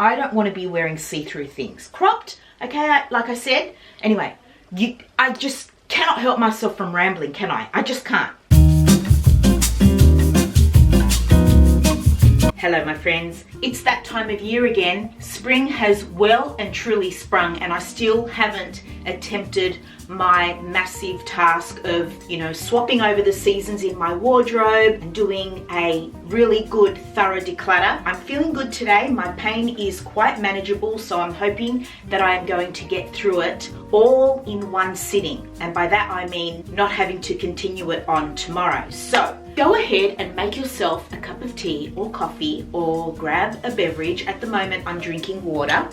I don't want to be wearing see-through things. Cropped, okay, like I said. Anyway, I just cannot help myself from rambling, can I? I just can't. Hello my friends, it's that time of year again. Spring has well and truly sprung and I still haven't attempted my massive task of, swapping over the seasons in my wardrobe and doing a really good thorough declutter. I'm feeling good today. My pain is quite manageable, so I'm hoping that I am going to get through it all in one sitting. And by that I mean not having to continue it on tomorrow. So go ahead and make yourself a cup of tea or coffee or grab a beverage. At the moment I'm drinking water,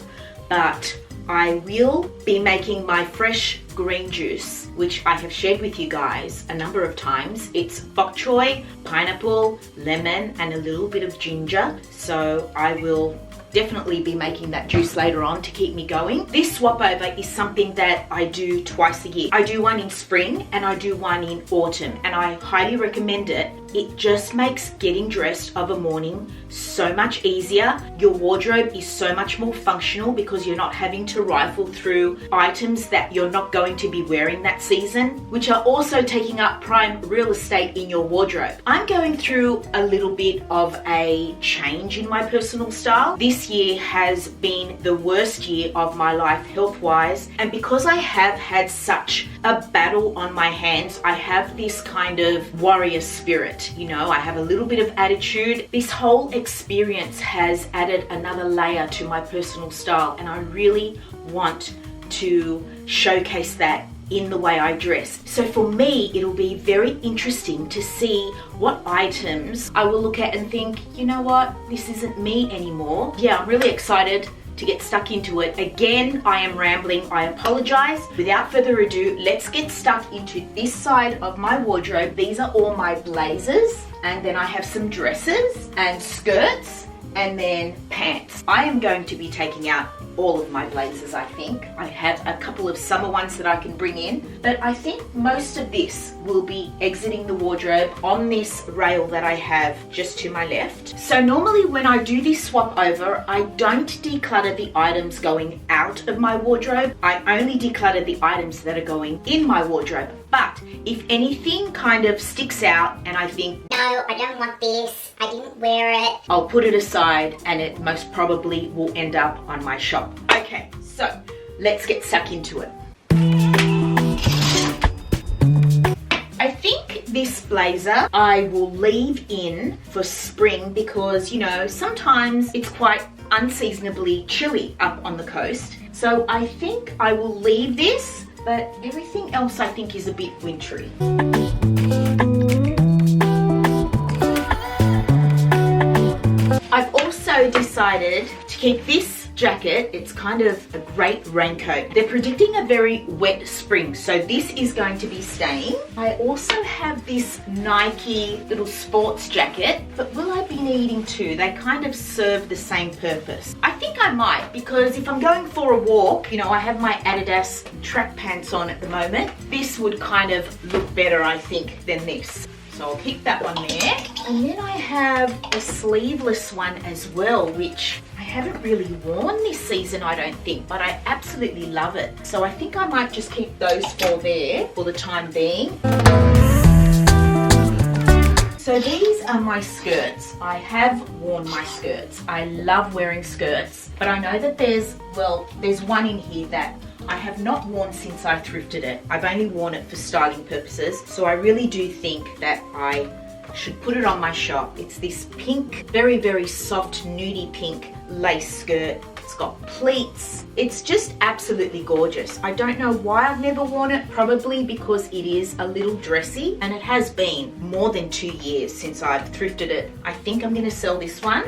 but I will be making my fresh green juice, which I have shared with you guys a number of times. It's bok choy, pineapple, lemon, and a little bit of ginger. So I will definitely be making that juice later on to keep me going. This swap over is something that I do twice a year. I do one in spring and I do one in autumn, and I highly recommend it. It just makes getting dressed of a morning so much easier. Your wardrobe is so much more functional because you're not having to rifle through items that you're not going to be wearing that season, which are also taking up prime real estate in your wardrobe. I'm going through a little bit of a change in my personal style. This year has been the worst year of my life health-wise, and because I have had such a battle on my hands, I have this kind of warrior spirit. I have a little bit of attitude. This whole experience has added another layer to my personal style, and I really want to showcase that in the way I dress. So for me, it'll be very interesting to see what items I will look at and think, you know what, this isn't me anymore. Yeah, I'm really excited to get stuck into it. Again, I am rambling, I apologize. Without further ado, let's get stuck into this side of my wardrobe. These are all my blazers, and then I have some dresses and skirts and then pants. I am going to be taking out all of my blazers, I think. I have a couple of summer ones that I can bring in, but I think most of this will be exiting the wardrobe on this rail that I have just to my left. So normally when I do this swap over, I don't declutter the items going out of my wardrobe. I only declutter the items that are going in my wardrobe. But if anything kind of sticks out and I think, no, I don't want this, I didn't wear it, I'll put it aside and it most probably will end up on my shop. Okay, so let's get stuck into it. I think this blazer I will leave in for spring because, sometimes it's quite unseasonably chilly up on the coast. So I think I will leave this, but everything else I think is a bit wintry. I've also decided to keep this jacket. It's kind of a great raincoat. They're predicting a very wet spring, so this is going to be staying. I also have this Nike little sports jacket, but will I be needing two? They kind of serve the same purpose. I think I might, because if I'm going for a walk, I have my Adidas track pants on at the moment. This would kind of look better, I think, than this. So I'll keep that one there. And then I have a sleeveless one as well, which I haven't really worn this season, I don't think, but I absolutely love it. So I think I might just keep those four there for the time being. So these are my skirts. I have worn my skirts. I love wearing skirts, but I know that there's one in here that I have not worn since I thrifted it. I've only worn it for styling purposes, so I really do think that I should put it on my shop. It's this pink, very, very soft nudie pink lace skirt. It's got pleats. It's just absolutely gorgeous. I don't know why I've never worn it, probably because it is a little dressy, and it has been more than 2 years since I've thrifted it. I think I'm gonna sell this one.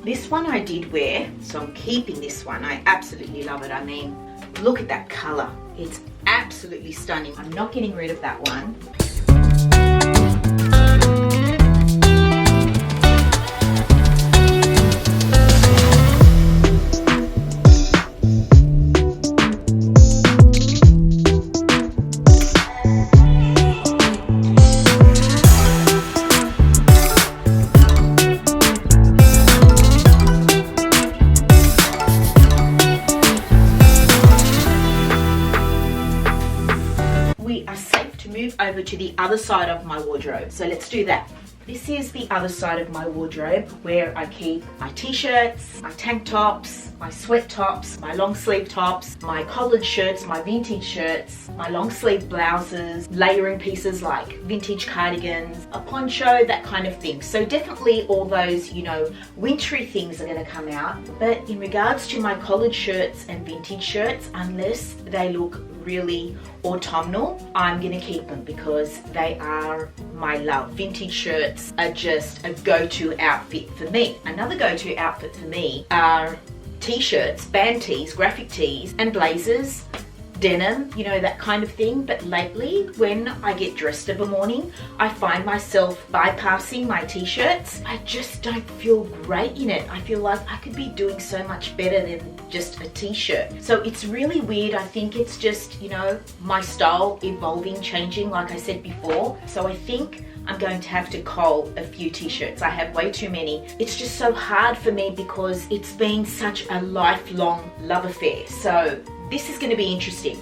This one I did wear, so I'm keeping this one. I absolutely love it. I mean, look at that color. It's absolutely stunning. I'm not getting rid of that one. over to the other side of my wardrobe. So let's do that. This is the other side of my wardrobe where I keep my t-shirts, my tank tops, my sweat tops, my long sleeve tops, my collared shirts, my vintage shirts, my long sleeve blouses, layering pieces like vintage cardigans, a poncho, that kind of thing. So definitely all those, you know, wintry things are going to come out. But in regards to my collared shirts and vintage shirts, unless they look really autumnal, I'm gonna keep them because they are my love. Vintage shirts are just a go-to outfit for me. Another go-to outfit for me are t-shirts, band tees, graphic tees, and blazers, denim, you know, that kind of thing. But lately, when I get dressed of a morning, I find myself bypassing my t-shirts. I just don't feel great in it. I feel like I could be doing so much better than just a t-shirt. So it's really weird. I think it's just, you know, my style evolving, changing, like I said before. So I think I'm going to have to cull a few t-shirts. I have way too many. It's just so hard for me because it's been such a lifelong love affair. So this is going to be interesting.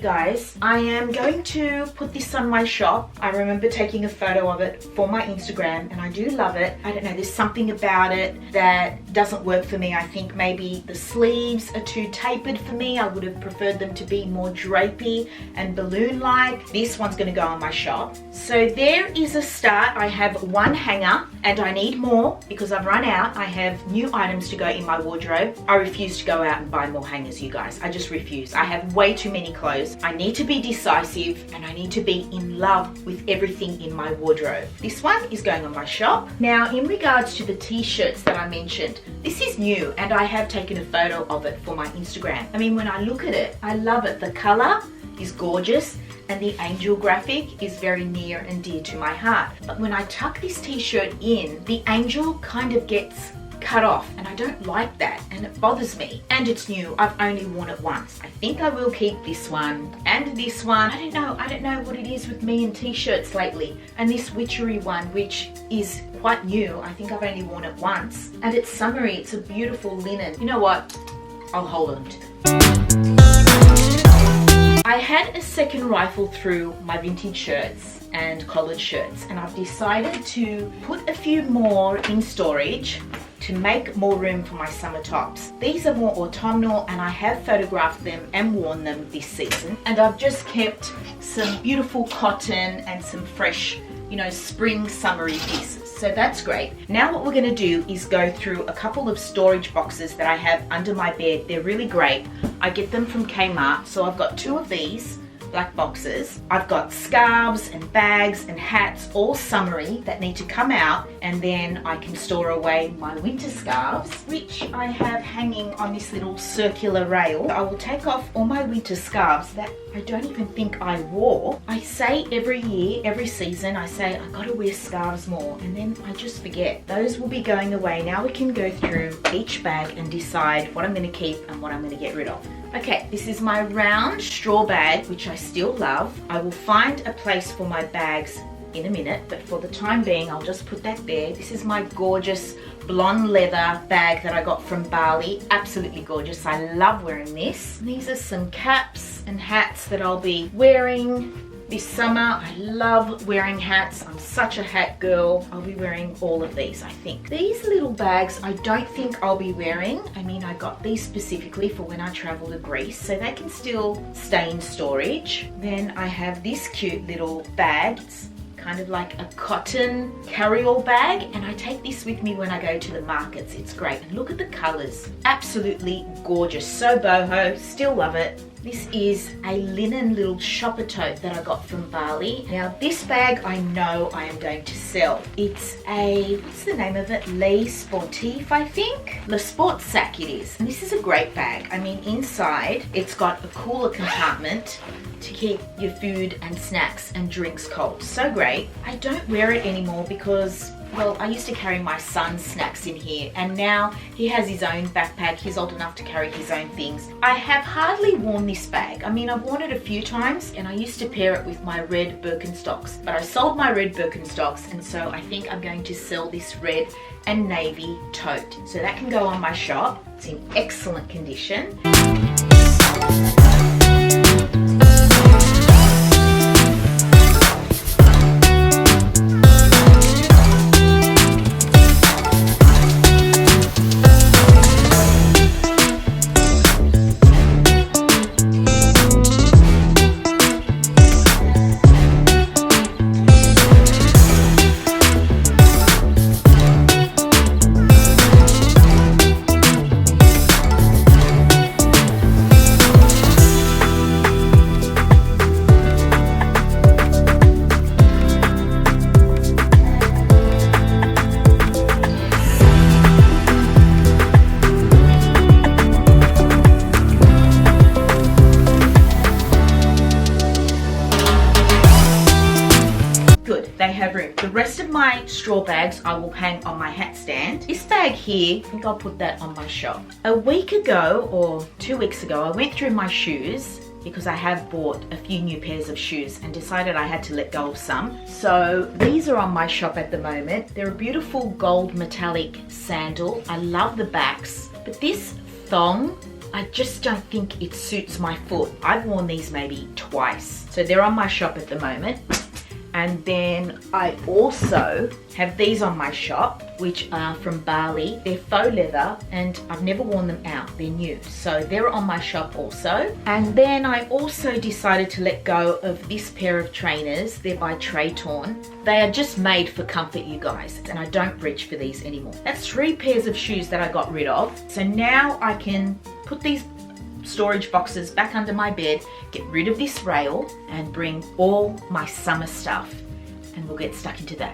Guys, I am going to put this on my shop. I remember taking a photo of it for my Instagram and I do love it. I don't know, there's something about it that doesn't work for me. I think maybe the sleeves are too tapered for me. I would have preferred them to be more drapey and balloon-like. This one's going to go on my shop. So there is a start. I have one hanger and I need more because I've run out. I have new items to go in my wardrobe. I refuse to go out and buy more hangers, you guys. I just refuse. I have way too many clothes. I need to be decisive and I need to be in love with everything in my wardrobe. This one is going on my shop. Now, in regards to the t-shirts that I mentioned, this is new and I have taken a photo of it for my Instagram. I mean, when I look at it, I love it. The color is gorgeous and the angel graphic is very near and dear to my heart. But when I tuck this t-shirt in, the angel kind of gets cut off and I don't like that and it bothers me. And it's new. I've only worn it once. I think I will keep this one and this one. I don't know what it is with me and t-shirts lately. And this witchery one, which is quite new. I think I've only worn it once. And it's summery. It's a beautiful linen. You know what? I'll hold on to it. I had a second rifle through my vintage shirts and collared shirts and I've decided to put a few more in storage to make more room for my summer tops. These are more autumnal and I have photographed them and worn them this season. And I've just kept some beautiful cotton and some fresh, you know, spring summery pieces. So that's great. Now what we're gonna do is go through a couple of storage boxes that I have under my bed. They're really great. I get them from Kmart. So I've got two of these black boxes. I've got scarves and bags and hats, all summery, that need to come out, and then I can store away my winter scarves, which I have hanging on this little circular rail. I will take off all my winter scarves that I don't even think I wore. I say every year, every season, I say I gotta wear scarves more, and then I just forget. Those will be going away. Now we can go through each bag and decide what I'm gonna keep and what I'm gonna get rid of. Okay, this is my round straw bag, which I still love. I will find a place for my bags in a minute, but for the time being, I'll just put that there. This is my gorgeous blonde leather bag that I got from Bali. Absolutely gorgeous. I love wearing this. These are some caps and hats that I'll be wearing this summer. I love wearing hats. I'm such a hat girl. I'll be wearing all of these, I think. These little bags, I don't think I'll be wearing. I mean, I got these specifically for when I travel to Greece, so they can still stay in storage. Then I have this cute little bag. It's kind of like a cotton carry-all bag, and I take this with me when I go to the markets. It's great. And look at the colors. Absolutely gorgeous. So boho. Still love it. This is a linen little shopper tote that I got from Bali. Now this bag I know I am going to sell. It's a, what's the name of it? Le Sportif, I think? Le Sport Sac it is. And this is a great bag. I mean, inside it's got a cooler compartment to keep your food and snacks and drinks cold. So great. I don't wear it anymore because, well, I used to carry my son's snacks in here, and now he has his own backpack. He's old enough to carry his own things. I have hardly worn this bag. I mean, I've worn it a few times, and I used to pair it with my red Birkenstocks, but I sold my red Birkenstocks, and so I think I'm going to sell this red and navy tote. So that can go on my shop. It's in excellent condition. They have room. The rest of my straw bags I will hang on my hat stand. This bag here, I think I'll put that on my shop. A week ago or 2 weeks ago, I went through my shoes because I have bought a few new pairs of shoes and decided I had to let go of some. So these are on my shop at the moment. They're a beautiful gold metallic sandal. I love the backs, but this thong, I just don't think it suits my foot. I've worn these maybe twice. So they're on my shop at the moment. And then I also have these on my shop, which are from Bali. They're faux leather and I've never worn them out. They're new. So they're on my shop also. And then I also decided to let go of this pair of trainers. They're by Traytorn. They are just made for comfort, you guys. And I don't reach for these anymore. That's 3 pairs of shoes that I got rid of. So now I can put these storage boxes back under my bed, get rid of this rail and bring all my summer stuff, and we'll get stuck into that.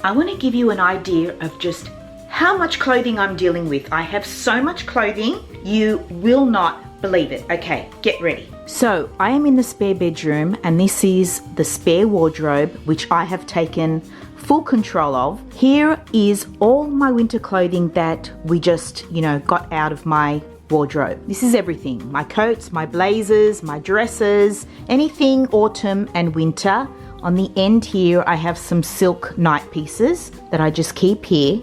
I want to give you an idea of just how much clothing I'm dealing with. I have so much clothing, you will not believe it. Okay, get ready. So I am in the spare bedroom, and this is the spare wardrobe, which I have taken full control of. Here is all my winter clothing that we just, got out of my wardrobe. This is everything. My coats, my blazers, my dresses, anything autumn and winter. On the end here, I have some silk night pieces that I just keep here.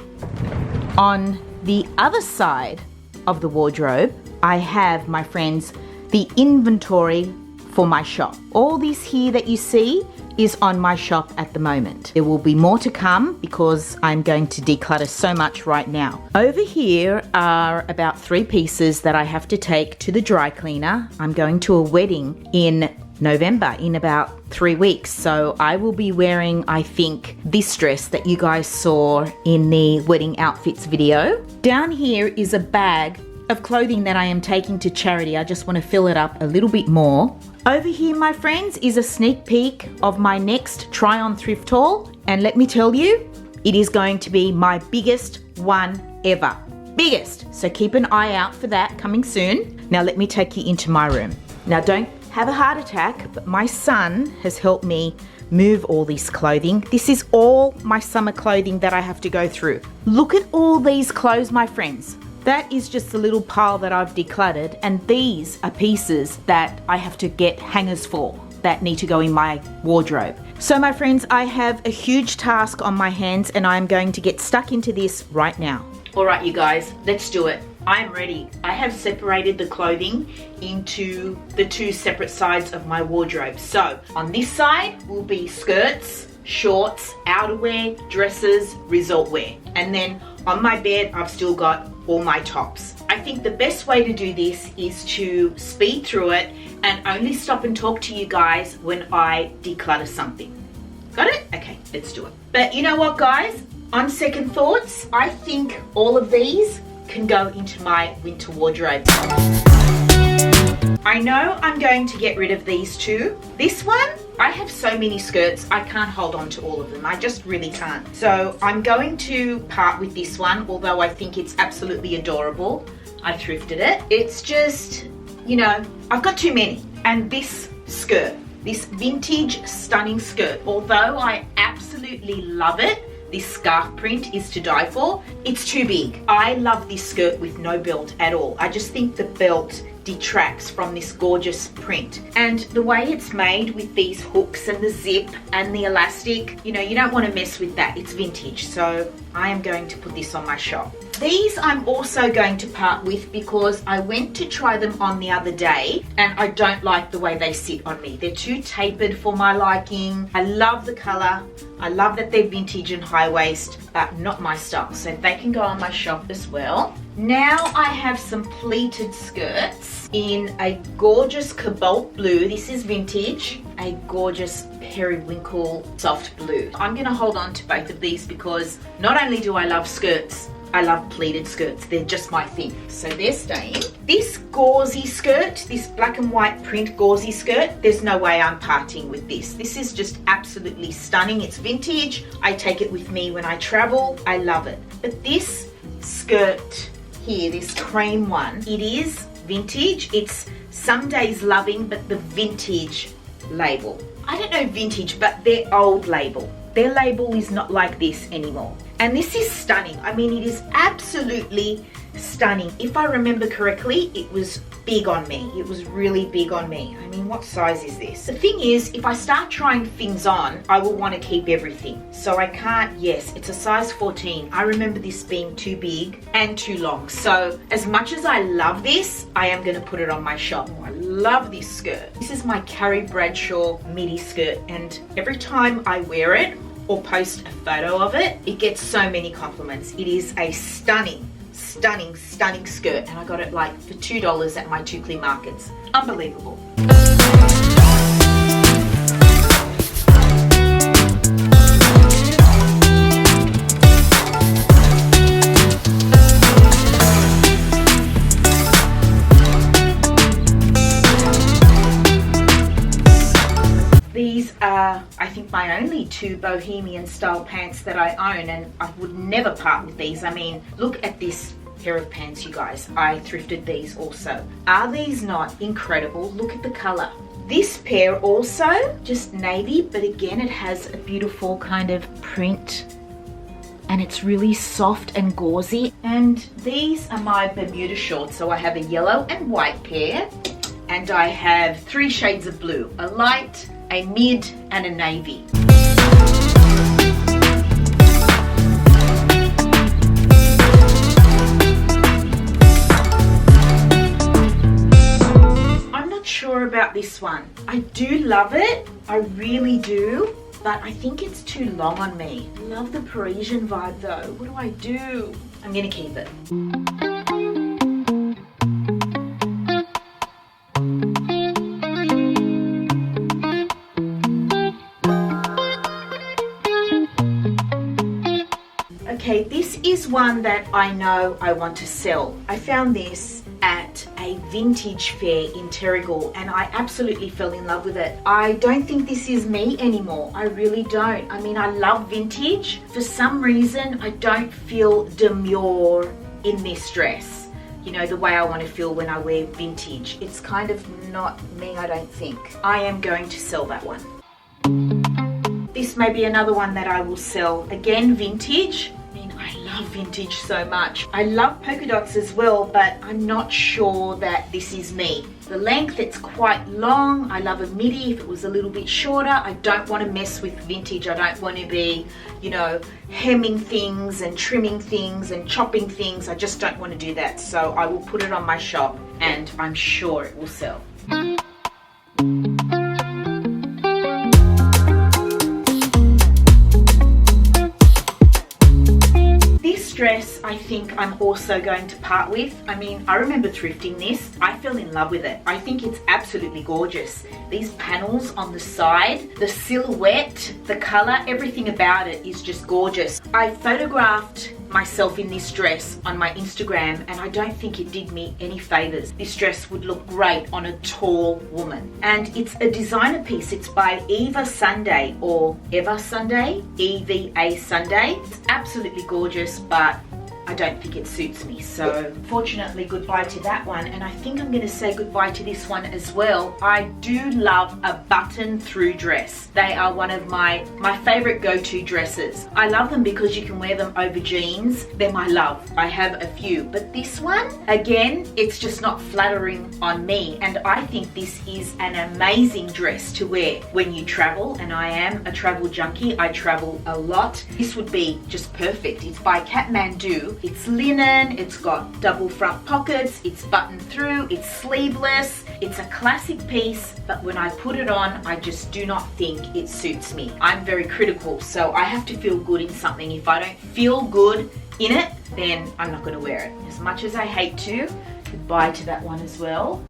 On the other side of the wardrobe, I have, my friends, the inventory for my shop. All this here that you see is on my shop at the moment. There will be more to come because I'm going to declutter so much right now. Over here are about 3 pieces that I have to take to the dry cleaner. I'm going to a wedding in November in about 3 weeks. So I will be wearing, I think, this dress that you guys saw in the wedding outfits video. Down here is a bag of clothing that I am taking to charity. I just want to fill it up a little bit more. Over here, my friends, is a sneak peek of my next try on thrift haul. And let me tell you, it is going to be my biggest one ever. Biggest. So keep an eye out for that coming soon. Now let me take you into my room. Now don't have a heart attack, but my son has helped me move all this clothing. This is all my summer clothing that I have to go through. Look at all these clothes, my friends. That is just a little pile that I've decluttered, and these are pieces that I have to get hangers for that need to go in my wardrobe. So my friends, I have a huge task on my hands and I'm going to get stuck into this right now. All right, you guys, let's do it. I'm ready. I have separated the clothing into the 2 separate sides of my wardrobe. So on this side will be skirts, shorts, outerwear, dresses, resort wear. And then on my bed, I've still got all my tops. I think the best way to do this is to speed through it and only stop and talk to you guys when I declutter something. Got it? Okay, let's do it. But you know what, guys? On second thoughts, I think all of these can go into my winter wardrobe. I know I'm going to get rid of these 2. This one, I have so many skirts, I can't hold on to all of them. I just really can't. So I'm going to part with this one, although I think it's absolutely adorable. I thrifted it. It's just, you know, I've got too many. And this skirt, this vintage stunning skirt, although I absolutely love it, this scarf print is to die for, it's too big. I love this skirt with no belt at all. I just think the belt detracts from this gorgeous print. And the way it's made with these hooks and the zip and the elastic, you know, you don't want to mess with that. It's vintage. So I am going to put this on my shop. These I'm also going to part with because I went to try them on the other day and I don't like the way they sit on me. They're too tapered for my liking. I love the color. I love that they're vintage and high waist, but not my style. So they can go on my shop as well. Now I have some pleated skirts in a gorgeous cobalt blue. This is vintage. A gorgeous periwinkle soft blue. I'm gonna hold on to both of these because not only do I love skirts, I love pleated skirts. They're just my thing. So they're staying. This gauzy skirt, this black and white print gauzy skirt, there's no way I'm parting with this. This is just absolutely stunning. It's vintage. I take it with me when I travel. I love it. But this skirt here, this cream one, it is vintage. It's Some Days Loving, but the vintage label. I don't know vintage, but their old label. Their label is not like this anymore. And this is stunning. I mean, it is absolutely stunning. If I remember correctly, it was big on me. It was really big on me. I mean, what size is this? The thing is, if I start trying things on, I will want to keep everything. So I can't, yes, it's a size 14. I remember this being too big and too long. So as much as I love this, I am going to put it on my shop. I love this skirt. This is my Carrie Bradshaw midi skirt, and every time I wear it or post a photo of it, it gets so many compliments. It is a stunning skirt, and I got it like for $2 at my 2 Clean Markets. Unbelievable. These are, I think, my only 2 bohemian style pants that I own, and I would never part with these. I mean, look at this pair of pants, you guys. I thrifted these also. Are these not incredible? Look at the color. This pair also, just navy, but again, it has a beautiful kind of print and it's really soft and gauzy. And these are my Bermuda shorts. So I have a yellow and white pair, and I have 3 shades of blue, a light, a mid, and a navy. I'm not sure about this one. I do love it, I really do, but I think it's too long on me. I love the Parisian vibe though. What do I do? I'm gonna keep it. Okay, this is one that I know I want to sell. I found this at a vintage fair in Terrigal and I absolutely fell in love with it. I don't think this is me anymore. I really don't. I mean, I love vintage. For some reason, I don't feel demure in this dress. You know, the way I want to feel when I wear vintage. It's kind of not me, I don't think. I am going to sell that one. This may be another one that I will sell. Again, vintage. I love vintage so much. I love polka dots as well, but I'm not sure that this is me. The length, it's quite long. I love a midi if it was a little bit shorter. I don't want to mess with vintage. I don't want to be, you know, hemming things and trimming things and chopping things. I just don't want to do that. So I will put it on my shop and I'm sure it will sell. Dress I think I'm also going to part with. I mean, I remember thrifting this. I fell in love with it. I think it's absolutely gorgeous. These panels on the side, the silhouette, the color, everything about it is just gorgeous. I photographed myself in this dress on my Instagram and I don't think it did me any favors. This dress would look great on a tall woman. And it's a designer piece. It's by Eva Sunday or Eva Sunday, E-V-A Sunday. It's absolutely gorgeous, but I don't think it suits me. So fortunately, goodbye to that one. And I think I'm going to say goodbye to this one as well. I do love a button through dress. They are one of my favorite go-to dresses. I love them because you can wear them over jeans. They're my love. I have a few, but this one, again, it's just not flattering on me. And I think this is an amazing dress to wear when you travel. And I am a travel junkie. I travel a lot. This would be just perfect. It's by Kathmandu. It's linen, it's got double front pockets, it's buttoned through, it's sleeveless. It's a classic piece, but when I put it on, I just do not think it suits me. I'm very critical, so I have to feel good in something. If I don't feel good in it, then I'm not going to wear it. As much as I hate to, goodbye to that one as well.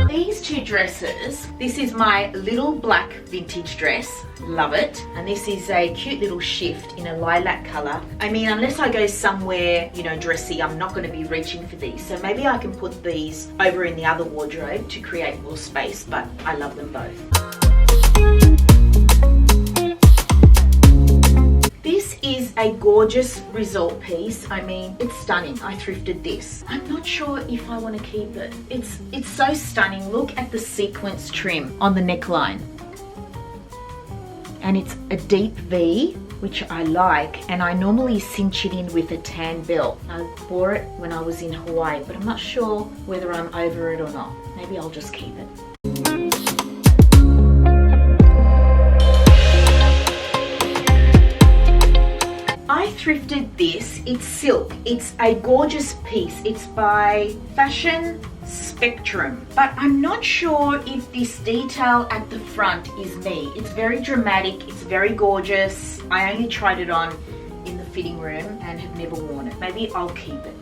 These two dresses, this is my little black vintage dress, love it, and this is a cute little shift in a lilac color. I mean, unless I go somewhere, you know, dressy, I'm not going to be reaching for these, so maybe I can put these over in the other wardrobe to create more space, but I love them both. This is a gorgeous result piece. I mean, it's stunning. I thrifted this. I'm not sure if I want to keep it. It's so stunning. Look at the sequence trim on the neckline. And it's a deep V, which I like, and I normally cinch it in with a tan belt. I wore it when I was in Hawaii, but I'm not sure whether I'm over it or not. Maybe I'll just keep it. I thrifted this. It's silk. It's a gorgeous piece. It's by Fashion Spectrum, but I'm not sure if this detail at the front is me. It's very dramatic. It's very gorgeous. I only tried it on in the fitting room and have never worn it. Maybe I'll keep it.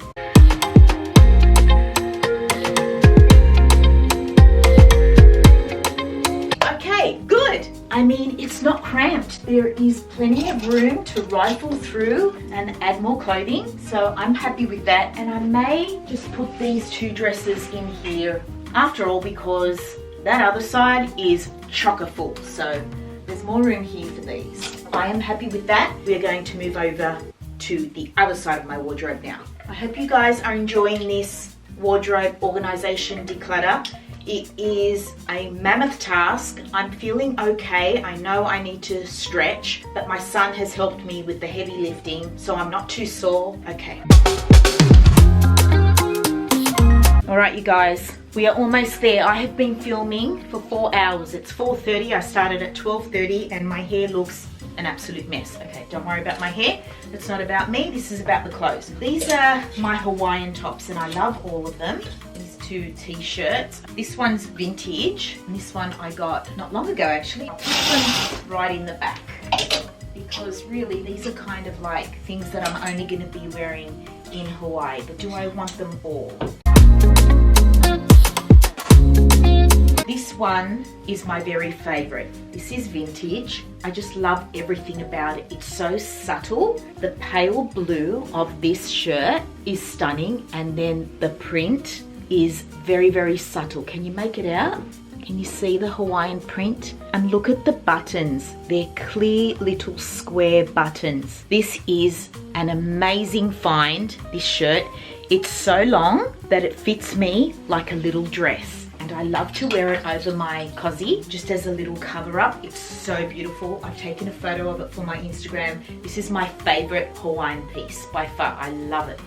Okay, good. I mean, it's not cramped. There is plenty of room to rifle through and add more clothing. So I'm happy with that. And I may just put these two dresses in here after all, because that other side is chocker full. So there's more room here for these. I am happy with that. We're going to move over to the other side of my wardrobe now. I hope you guys are enjoying this wardrobe organization declutter. It is a mammoth task. I'm feeling okay. I know I need to stretch, but my son has helped me with the heavy lifting, so I'm not too sore. Okay. All right, you guys, we are almost there. I have been filming for 4 hours. It's 4:30. I started at 12:30 and my hair looks an absolute mess. Okay, don't worry about my hair. It's not about me. This is about the clothes. These are my Hawaiian tops and I love all of them. Two t-shirts. This one's vintage, and this one I got not long ago actually. I'll put them right in the back because really these are kind of like things that I'm only going to be wearing in Hawaii, but do I want them all? This one is my very favorite. This is vintage. I just love everything about it. It's so subtle. The pale blue of this shirt is stunning, and then the print is very, very subtle. Can you make it out? Can you see the Hawaiian print? And look at the buttons. They're clear little square buttons. This is an amazing find, this shirt. It's so long that it fits me like a little dress. And I love to wear it over my cozy, just as a little cover up. It's so beautiful. I've taken a photo of it for my Instagram. This is my favorite Hawaiian piece by far. I love it.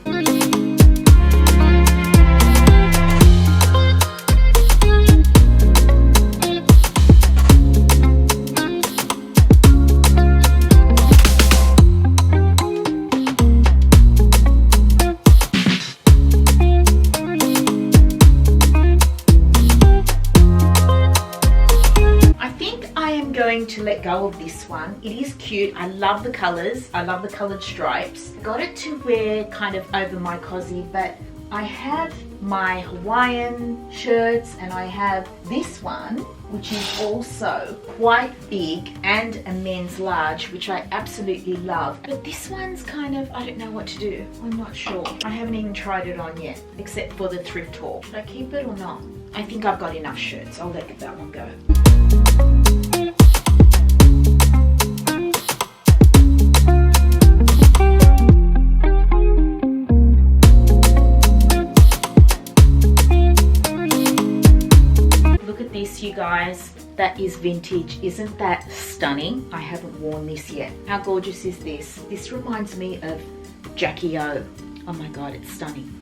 To let go of this one. It is cute. I love the colors. I love the colored stripes. Got it to wear kind of over my cozy, but I have my Hawaiian shirts and I have this one, which is also quite big and a men's large, which I absolutely love. But this one's kind of, I don't know what to do. I'm not sure. I haven't even tried it on yet, except for the thrift haul. Should I keep it or not? I think I've got enough shirts. I'll let that one go. you guys. That is vintage. Isn't that stunning? I haven't worn this yet. How gorgeous is this? This reminds me of Jackie O. Oh my God, it's stunning.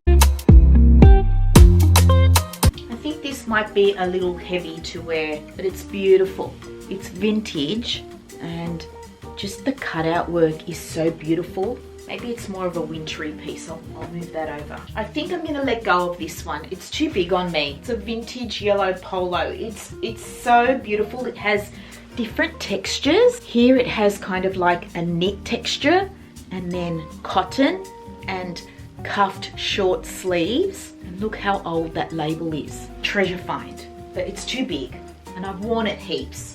I think this might be a little heavy to wear, but it's beautiful. It's vintage and just the cutout work is so beautiful. Maybe it's more of a wintry piece. I'll move that over. I think I'm gonna let go of this one. It's too big on me. It's a vintage yellow polo. It's so beautiful. It has different textures. Here it has kind of like a knit texture and then cotton and cuffed short sleeves. And look how old that label is. Treasure find. But it's too big and I've worn it heaps.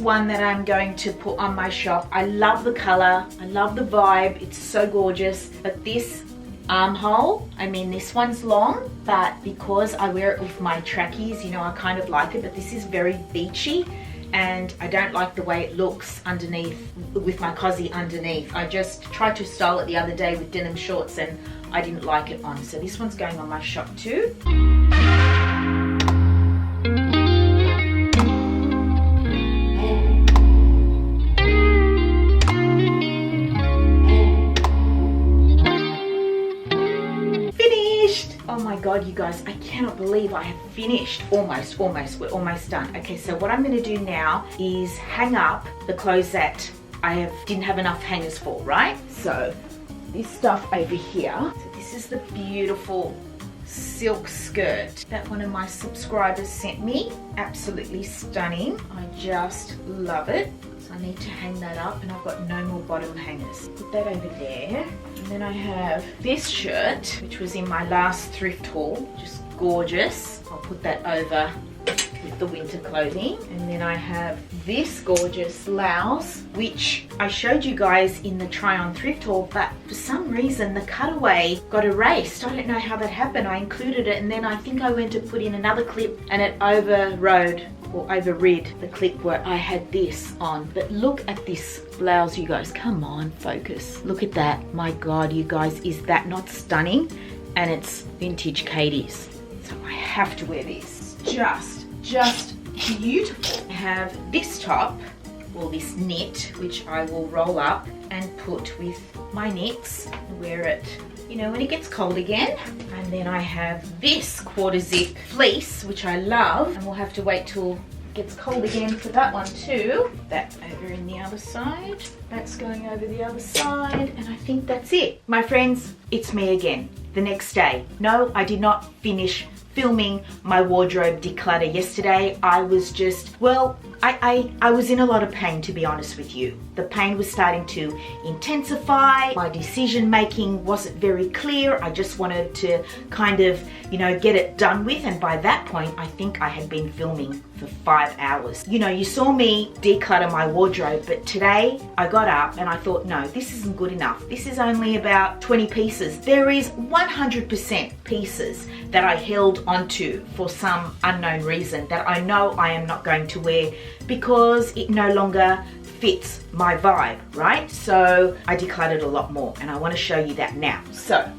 One that I'm going to put on my shop. I love the color, I love the vibe, it's so gorgeous. But this armhole, I mean this one's long, but because I wear it with my trackies, you know, I kind of like it, but this is very beachy and I don't like the way it looks underneath with my cozy underneath. I just tried to style it the other day with denim shorts and I didn't like it on, so this one's going on my shop too. Oh my God, you guys, I cannot believe I have finished. Almost, we're almost done. Okay, so what I'm gonna do now is hang up the clothes that I didn't have enough hangers for, right? So this stuff over here. So this is the beautiful silk skirt that one of my subscribers sent me. Absolutely stunning. I just love it. So I need to hang that up and I've got no more bottom hangers. Put that over there. And then I have this shirt, which was in my last thrift haul, just gorgeous. I'll put that over with the winter clothing. And then I have this gorgeous blouse, which I showed you guys in the try on thrift haul, but for some reason the cutaway got erased. I don't know how that happened. I included it and then I think I went to put in another clip and it overrid the clip where I had this on. But look at this blouse, you guys. Come on, focus. Look at that. My God, you guys, is that not stunning? And it's vintage Katie's. So I have to wear this. Just beautiful. I have this top, or this knit, which I will roll up and put with my knits and wear it, you know, when it gets cold again. And then I have this quarter zip fleece, which I love, and we'll have to wait till it gets cold again for that one too. That over in the other side. That's going over the other side, and I think that's it. My friends, it's me again, the next day. No, I did not finish filming my wardrobe declutter yesterday. I was just, well, I was in a lot of pain, to be honest with you. The pain was starting to intensify. My decision making wasn't very clear. I just wanted to kind of, you know, get it done with. And by that point, I think I had been filming for 5 hours. You know, you saw me declutter my wardrobe, but today I got up and I thought, no, this isn't good enough. This is only about 20 pieces. There is 100% pieces that I held onto for some unknown reason that I know I am not going to wear because it no longer fits my vibe, right? So I decluttered a lot more and I want to show you that now. So,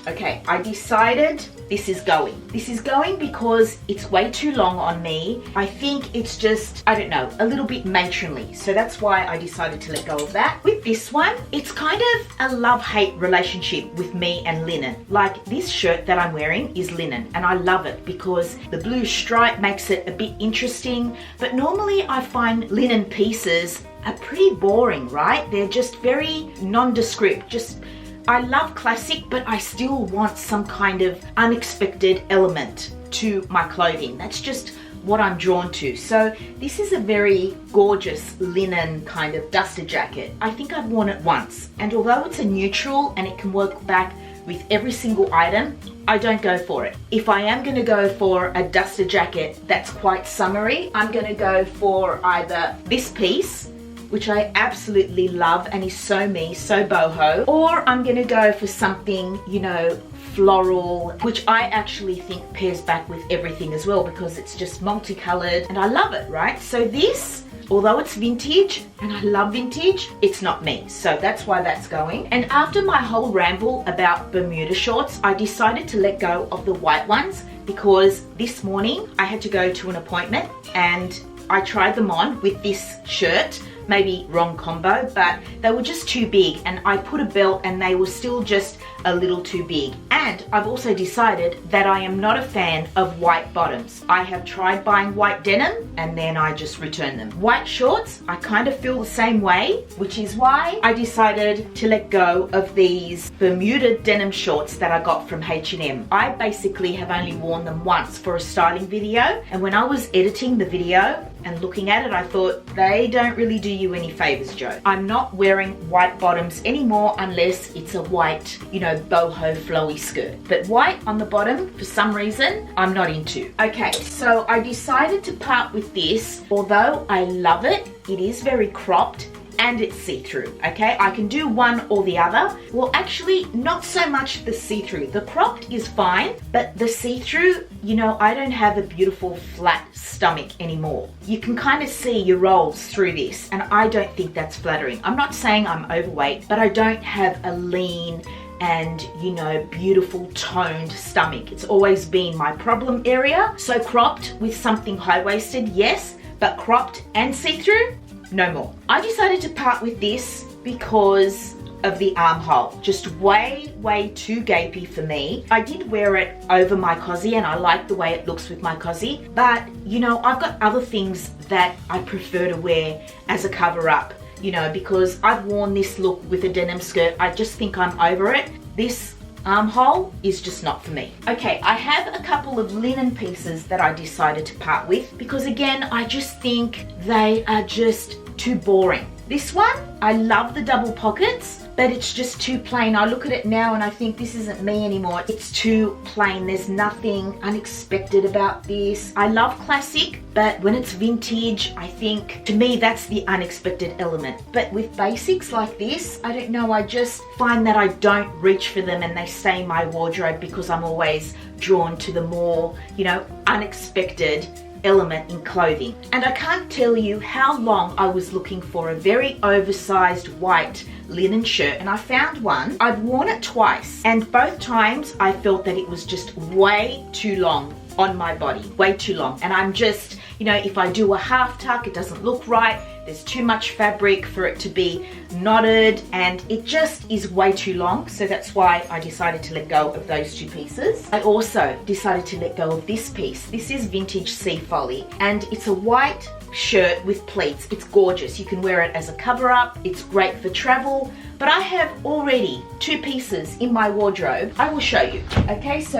okay, I decided this is going. This is going because it's way too long on me. I think it's just, I don't know, a little bit matronly. So that's why I decided to let go of that. With this one, it's kind of a love-hate relationship with me and linen. Like this shirt that I'm wearing is linen and I love it because the blue stripe makes it a bit interesting. But normally I find linen pieces are pretty boring, right? They're just very nondescript, just I love classic, but I still want some kind of unexpected element to my clothing. That's just what I'm drawn to. So this is a very gorgeous linen kind of duster jacket. I think I've worn it once, and although it's a neutral and it can work back with every single item, I don't go for it. If I am gonna go for a duster jacket that's quite summery, I'm gonna go for either this piece, which I absolutely love and is so me, so boho, or I'm gonna go for something, you know, floral, which I actually think pairs back with everything as well because it's just multicolored and I love it, right? So this, although it's vintage and I love vintage, it's not me. So that's why that's going. And after my whole ramble about Bermuda shorts, I decided to let go of the white ones because this morning I had to go to an appointment and I tried them on with this shirt. Maybe wrong combo, but they were just too big, and I put a belt and they were still just a little too big. And I've also decided that I am not a fan of white bottoms. I have tried buying white denim and then I just return them. White shorts, I kind of feel the same way, which is why I decided to let go of these Bermuda denim shorts that I got from H&M. I basically have only worn them once for a styling video, and when I was editing the video and looking at it, I thought, they don't really do you any favors, Joe. I'm not wearing white bottoms anymore unless it's a white, you know, boho flowy skirt. But white on the bottom, for some reason, I'm not into. Okay, so I decided to part with this. Although I love it, it is very cropped and it's see-through, okay? I can do one or the other. Well, actually, not so much the see-through. The cropped is fine, but the see-through, you know, I don't have a beautiful flat stomach anymore. You can kind of see your rolls through this, and I don't think that's flattering. I'm not saying I'm overweight, but I don't have a lean and, you know, beautiful toned stomach. It's always been my problem area. So cropped with something high-waisted, yes, but cropped and see-through, no more. I decided to part with this because of the armhole. Just way too gapey for me. I did wear it over my cozy and I like the way it looks with my cozy, but you know, I've got other things that I prefer to wear as a cover up, you know, because I've worn this look with a denim skirt. I just think I'm over it. This armhole is just not for me. Okay, I have a couple of linen pieces that I decided to part with because again, I just think they are just too boring. This one, I love the double pockets, but it's just too plain. I look at it now and I think this isn't me anymore. It's too plain. There's nothing unexpected about this. I love classic, but when it's vintage, I think to me that's the unexpected element. But with basics like this, I don't know, I just find that I don't reach for them and they stay in my wardrobe because I'm always drawn to the more, you know, unexpected element in clothing. And I can't tell you how long I was looking for a very oversized white linen shirt, and I found one. I've worn it twice, and both times I felt that it was just way too long on my body, way too long. And I'm just, you know, if I do a half tuck, it doesn't look right. There's too much fabric for it to be knotted, and it just is way too long. So that's why I decided to let go of those two pieces. I also decided to let go of this piece. This is vintage Sea Folly, and it's a white shirt with pleats. It's gorgeous. You can wear it as a cover up. It's great for travel. But I have already two pieces in my wardrobe. I will show you. Okay, so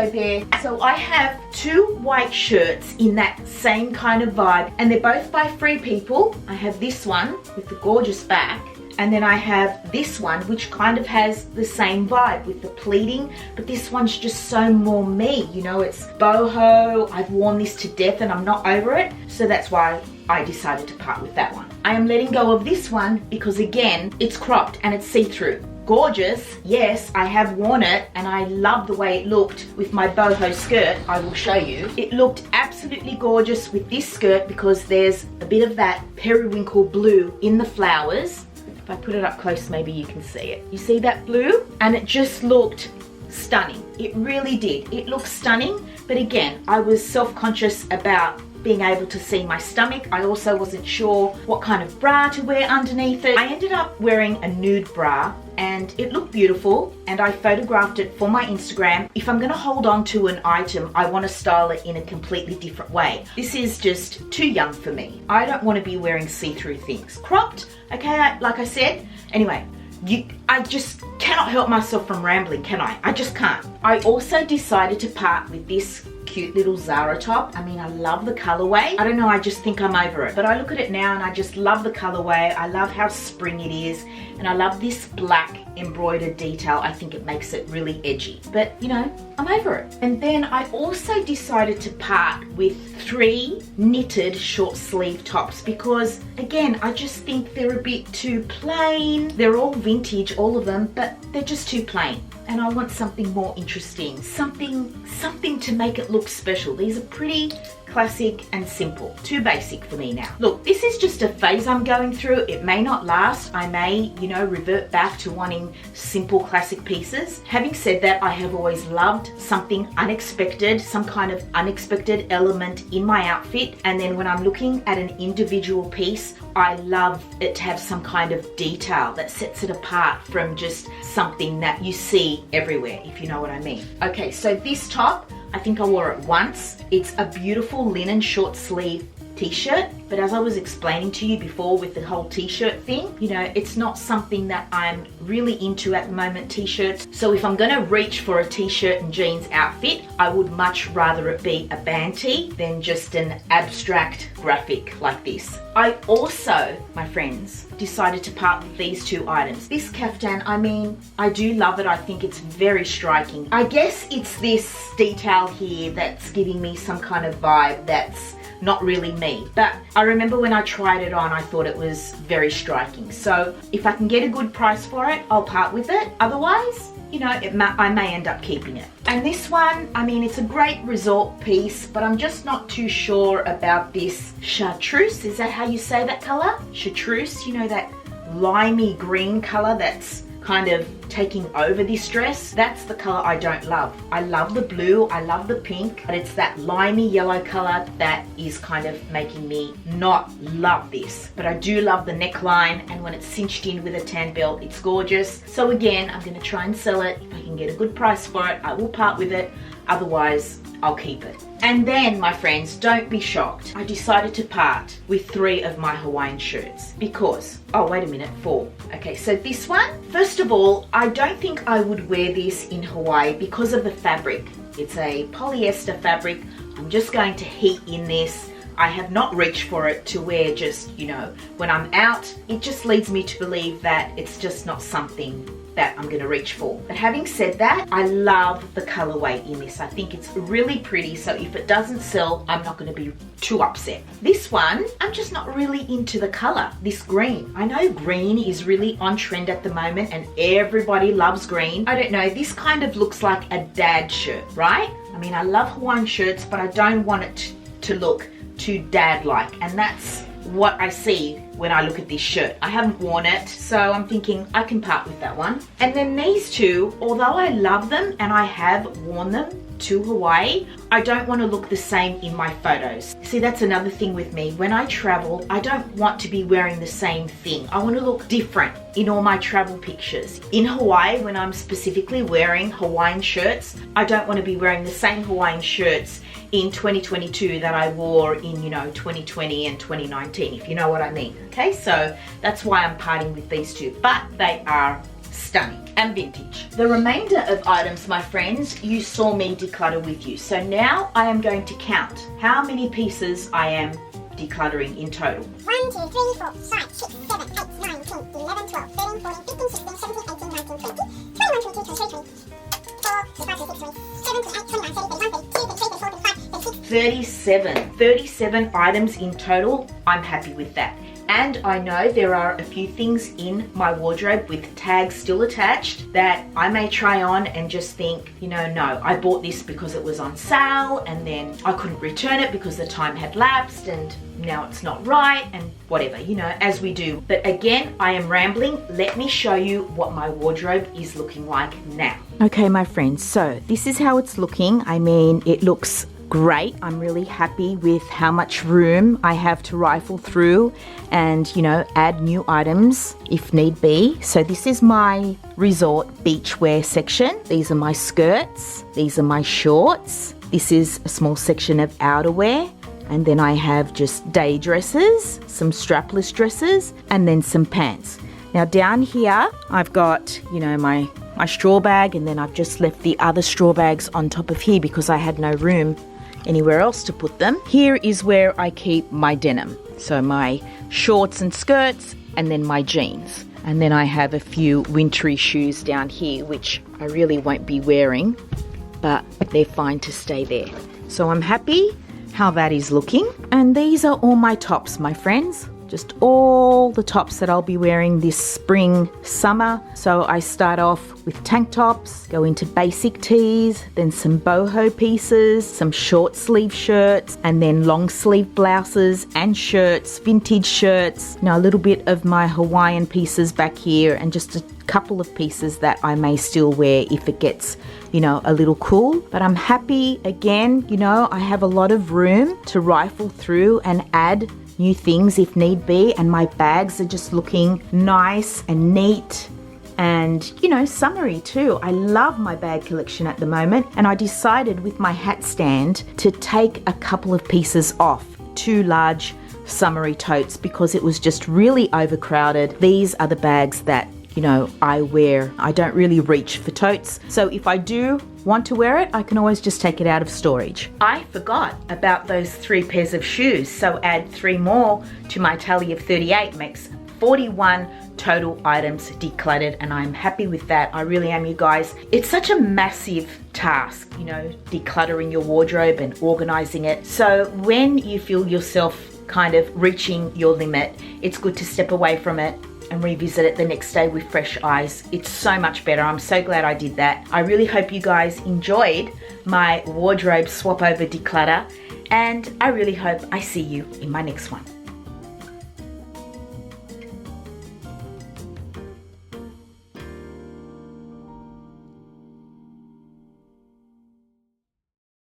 I have two white shirts in that same kind of vibe, and they're both by Free People. I have this one with the gorgeous back, and then I have this one which kind of has the same vibe with the pleating, but this one's just so more me, you know, it's boho. I've worn this to death and I'm not over it, so that's why I decided to part with that one. I am letting go of this one because again, it's cropped and it's see-through. Gorgeous, yes, I have worn it and I love the way it looked with my boho skirt. I will show you. It looked absolutely gorgeous with this skirt because there's a bit of that periwinkle blue in the flowers. If I put it up close, maybe you can see it. You see that blue? And it just looked stunning. It really did. It looked stunning, but again, I was self-conscious about being able to see my stomach. I also wasn't sure what kind of bra to wear underneath it. I ended up wearing a nude bra and it looked beautiful, and I photographed it for my Instagram. If I'm gonna hold on to an item, I wanna style it in a completely different way. This is just too young for me. I don't wanna be wearing see-through things. Cropped, okay, like I said. Anyway, I just cannot help myself from rambling, can I? I just can't. I also decided to part with this cute little Zara top. I mean, I love the colorway. I don't know, I just think I'm over it. But I look at it now and I just love the colorway. I love how spring it is. And I love this black embroidered detail. I think it makes it really edgy. But, you know, I'm over it. And then I also decided to part with 3 knitted short sleeve tops because, again, I just think they're a bit too plain. They're all vintage, all of them, but they're just too plain. And I want something more interesting, something to make it look special. These are pretty classic and simple, too basic for me now. Look, this is just a phase I'm going through. It may not last. I may, you know, revert back to wanting simple classic pieces. Having said that, I have always loved something unexpected, some kind of unexpected element in my outfit. And then when I'm looking at an individual piece, I love it to have some kind of detail that sets it apart from just something that you see everywhere, if you know what I mean. Okay, so this top, I think I wore it once. It's a beautiful linen short sleeve t-shirt, but as I was explaining to you before with the whole t-shirt thing, you know, it's not something that I'm really into at the moment, t-shirts. So if I'm gonna reach for a t-shirt and jeans outfit, I would much rather it be a band tee than just an abstract graphic like this. I also, my friends, decided to part with these 2 items. This caftan, I mean, I do love it. I think it's very striking. I guess it's this detail here that's giving me some kind of vibe that's not really me. But I remember when I tried it on, I thought it was very striking. So if I can get a good price for it, I'll part with it. Otherwise, you know, I may end up keeping it. And this one, I mean, it's a great resort piece, but I'm just not too sure about this chartreuse. Is that how you say that color? Chartreuse, you know, that limey green color that's kind of taking over this dress. That's the color I don't love. I love the blue, I love the pink, but it's that limey yellow color that is kind of making me not love this. But I do love the neckline, and when it's cinched in with a tan belt, it's gorgeous. So again, I'm gonna try and sell it. If I can get a good price for it, I will part with it. Otherwise, I'll keep it. And then, my friends, don't be shocked. I decided to part with 3 of my Hawaiian shirts because, oh, wait a minute, 4. Okay, so this one, first of all, I don't think I would wear this in Hawaii because of the fabric. It's a polyester fabric. I'm just going to heat in this. I have not reached for it to wear just, you know, when I'm out. It just leads me to believe that it's just not something that I'm gonna reach for. But having said that, I love the colorway in this. I think it's really pretty, so if it doesn't sell, I'm not gonna be too upset. This one, I'm just not really into the color, this green. I know green is really on trend at the moment and everybody loves green. I don't know, this kind of looks like a dad shirt, right? I mean, I love Hawaiian shirts, but I don't want it to look too dad-like, and that's what I see when I look at this shirt. I haven't worn it, so I'm thinking I can part with that one. And then these 2, although I love them and I have worn them to Hawaii, I don't want to look the same in my photos. See, that's another thing with me. When I travel, I don't want to be wearing the same thing. I want to look different in all my travel pictures. In Hawaii, when I'm specifically wearing Hawaiian shirts, I don't want to be wearing the same Hawaiian shirts in 2022 that I wore in, you know, 2020 and 2019, if you know what I mean. Okay, so that's why I'm parting with these 2, but they are stunning and vintage. The remainder of items, my friends, you saw me declutter with you. So now I am going to count how many pieces I am decluttering in total. 1, 2, 3, 4, 5, 6, 7, 8, 9, 10, 11, 12, 13, 14, 15, 16, 17, 18, 19, 20, 21, 22, 23, 24, 25, 26, 27, 28, 29, 30, 31, 32, 33, 34, 35, 36. 37 items in total. I'm happy with that. And I know there are a few things in my wardrobe with tags still attached that I may try on and just think, you know, no, I bought this because it was on sale and then I couldn't return it because the time had lapsed and now it's not right and whatever, you know, as we do. But again, I am rambling. Let me show you what my wardrobe is looking like now. Okay, my friends, so this is how it's looking. I mean, it looks great. I'm really happy with how much room I have to rifle through and, you know, add new items if need be. So this is my resort beachwear section. These are my skirts. These are my shorts. This is a small section of outerwear. And then I have just day dresses, some strapless dresses, and then some pants. Now down here, I've got, you know, my straw bag, and then I've just left the other straw bags on top of here because I had no room anywhere else to put them. Here is where I keep my denim. So my shorts and skirts, and then my jeans. And then I have a few wintry shoes down here, which I really won't be wearing, but they're fine to stay there. So I'm happy how that is looking. And these are all my tops, my friends. Just all the tops that I'll be wearing this spring, summer. So I start off with tank tops, go into basic tees, then some boho pieces, some short sleeve shirts, and then long sleeve blouses and shirts, vintage shirts, a little bit of my Hawaiian pieces back here, and just a couple of pieces that I may still wear if it gets, a little cool. But I'm happy again, I have a lot of room to rifle through and add new things if need be, and my bags are just looking nice and neat and summery too. I love my bag collection at the moment, and I decided with my hat stand to take a couple of pieces off, 2 large summery totes, because it was just really overcrowded. These are the bags that I wear. I don't really reach for totes. So if I do want to wear it, I can always just take it out of storage. I forgot about those 3 pairs of shoes. So add 3 more to my tally of 38 makes 41 total items decluttered, and I'm happy with that. I really am, you guys. It's such a massive task, decluttering your wardrobe and organizing it. So when you feel yourself kind of reaching your limit, it's good to step away from it and revisit it the next day with fresh eyes. It's so much better. I'm so glad I did that. I really hope you guys enjoyed my wardrobe swap over declutter, and I really hope I see you in my next one.